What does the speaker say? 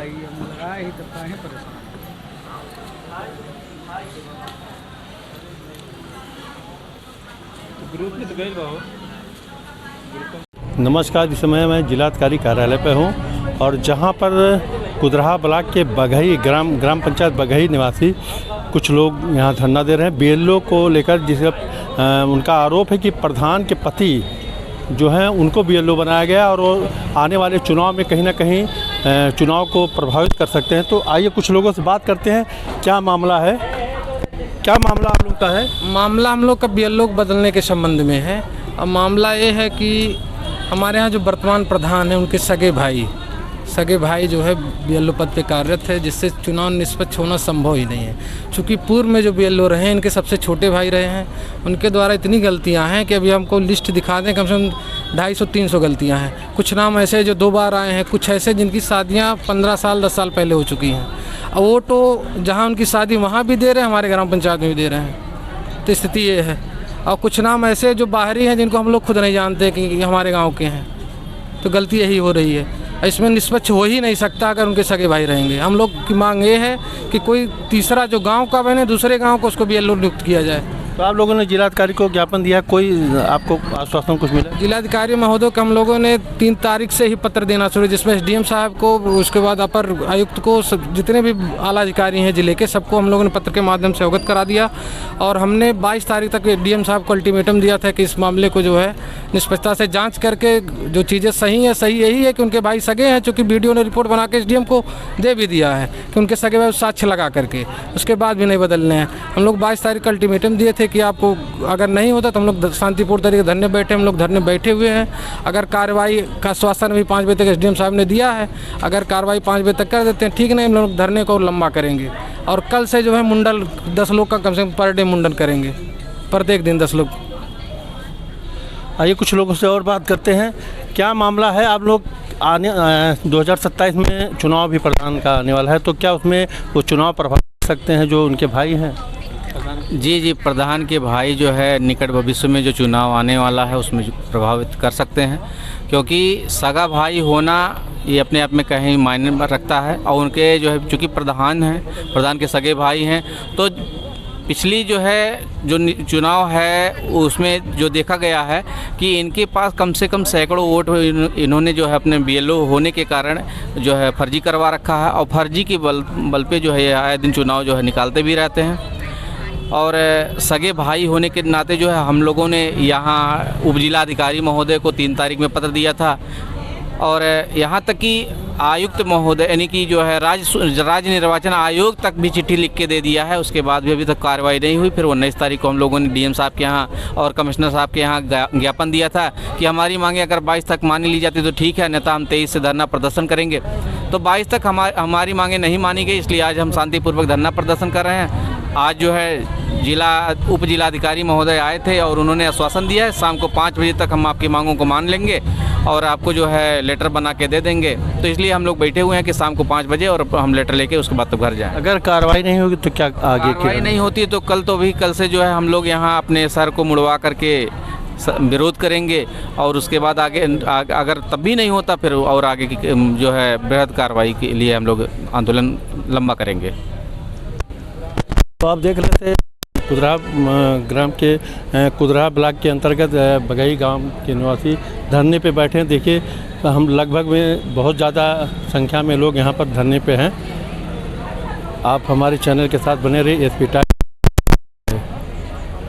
लगाई, हमने लगाया ही तब काहे परेशान। ग्रुप में तो गए बाबू। नमस्कार, इस समय मैं जिलाधिकारी कार्यालय पर हूँ और जहाँ पर कुदराहा ब्लॉक के बघई ग्राम पंचायत बघई निवासी कुछ लोग यहाँ धरना दे रहे हैं बीएलओ को लेकर, जिसे उनका आरोप है कि प्रधान के पति जो हैं उनको बीएलओ बनाया गया और वो आने वाले चुनाव में कहीं ना कहीं चुनाव को प्रभावित कर सकते हैं। तो आइए कुछ लोगों से बात करते हैं, क्या मामला है, क्या मामला आप लोग का है? मामला हम लोग का बीएलओ बदलने के संबंध में है। अब मामला ये है कि हमारे यहाँ जो वर्तमान प्रधान हैं उनके सगे भाई जो है बीएलओ पद पे कार्यरत है, जिससे चुनाव निष्पक्ष होना संभव ही नहीं है। चूँकि पूर्व में जो बीएलओ रहे हैं इनके सबसे छोटे भाई रहे हैं, उनके द्वारा इतनी गलतियां हैं कि अभी हमको लिस्ट दिखा दें, कम से कम 250-300 गलतियां हैं। कुछ नाम ऐसे जो 2 बार आए हैं, कुछ ऐसे जिनकी शादियाँ 15 साल 10 साल पहले हो चुकी हैं। अब वो तो जहाँ उनकी शादी वहाँ भी दे रहे हैं, हमारे ग्राम पंचायत में भी दे रहे हैं। तो स्थिति ये है। और कुछ नाम ऐसे जो बाहरी हैं जिनको हम लोग खुद नहीं जानते कि हमारे गांव के हैं। तो गलती यही हो रही है। इसमें निष्पक्ष हो ही नहीं सकता अगर उनके सगे भाई रहेंगे। हम लोग की मांग ये है कि कोई तीसरा जो गांव का बने, दूसरे गांव को उसको बीएलओ नियुक्त किया जाए। तो आप लोगों ने जिलाधिकारी को ज्ञापन दिया, कोई आपको आश्वासन कुछ मिला? जिलाधिकारी महोदय को हम लोगों ने 3 तारीख से ही पत्र देना शुरू, जिसमें एसडीएम साहब को, उसके बाद अपर आयुक्त को, जितने भी आला अधिकारी हैं जिले के, सबको हम लोगों ने पत्र के माध्यम से अवगत करा दिया। और हमने 22 तारीख तक डीएम साहब को अल्टीमेटम दिया था कि इस मामले को जो है निष्पक्षता से जाँच करके जो चीज़ें सही हैं, सही यही है कि उनके भाई सगे हैं, चूँकि वीडियो ने रिपोर्ट बना के एसडीएम को दे भी दिया है कि उनके सगे भाई साक्ष्य लगा करके, उसके बाद भी नहीं बदलने हैं। हम लोग 22 तारीख का अल्टीमेटम दिए थे कि आपको अगर नहीं होता तो हम लोग शांतिपूर्ण तरीके से धरने बैठे, हम लोग धरने बैठे हुए हैं। अगर कार्रवाई का आश्वासन भी 5 बजे तक एसडीएम साहब ने दिया है, अगर कार्रवाई 5 बजे तक कर देते हैं ठीक, नहीं हम लोग धरने को लंबा करेंगे। और कल से जो है मुंडन 10 लोग का कम से कम पर डे मुंडन करेंगे, प्रत्येक दिन 10 लोग। आइए कुछ लोगों से और बात करते हैं, क्या मामला है? आप लोग आने 2027 में चुनाव भी प्रधान का आने वाला है, तो क्या उसमें वो चुनाव प्रभावित कर सकते हैं जो उनके भाई हैं? जी, प्रधान के भाई जो है निकट भविष्य में जो चुनाव आने वाला है उसमें प्रभावित कर सकते हैं, क्योंकि सगा भाई होना ये अपने आप में कहीं मायने रखता है। और उनके जो है चूँकि प्रधान हैं, प्रधान के सगे भाई हैं, तो पिछली जो है जो चुनाव है उसमें जो देखा गया है कि इनके पास कम से कम सैकड़ों वोट इन्होंने जो है अपने बीएलओ होने के कारण जो है फर्जी करवा रखा है। और फर्जी के बल पे जो है आए दिन चुनाव जो है निकालते भी रहते हैं। और सगे भाई होने के नाते जो है हम लोगों ने यहाँ उप जिलाधिकारी महोदय को 3 तारीख में पत्र दिया था, और यहाँ तक कि आयुक्त महोदय यानी कि जो है राज्य निर्वाचन आयोग तक भी चिट्ठी लिख के दे दिया है। उसके बाद भी अभी तक कार्रवाई नहीं हुई। फिर 19 तारीख को हम लोगों ने डीएम साहब के यहाँ और कमिश्नर साहब के यहाँ ज्ञापन दिया था कि हमारी मांगे अगर 22 तक मानी ली जाती तो ठीक है, अन्यथा हम 23 से धरना प्रदर्शन करेंगे। तो 22 तक हमारी मांगे नहीं मानी गई, इसलिए आज हम शांतिपूर्वक धरना प्रदर्शन कर रहे हैं। आज जो है उप जिलाधिकारी महोदय आए थे और उन्होंने आश्वासन दिया है शाम को 5 बजे तक हम आपकी मांगों को मान लेंगे और आपको जो है लेटर बना के दे देंगे। तो इसलिए हम लोग बैठे हुए हैं कि शाम को 5 बजे और हम लेटर लेके उसके बाद तो घर जाएं। अगर कार्रवाई नहीं होगी तो क्या आगे? कार्रवाई नहीं होती तो कल से जो है हम लोग यहाँ अपने सर को मुड़वा करके विरोध करेंगे, और उसके बाद आगे अगर तब भी नहीं होता फिर और आगे की जो है बृहद कार्रवाई के लिए हम लोग आंदोलन लंबा करेंगे। तो आप देख रहे थे कुदराहा ग्राम के कुदराहा ब्लॉक के अंतर्गत बघई गांव के निवासी धरने पे बैठे हैं। देखिए हम लगभग में बहुत ज़्यादा संख्या में लोग यहाँ पर धरने पे हैं। आप हमारे चैनल के साथ बने रहिए। SP times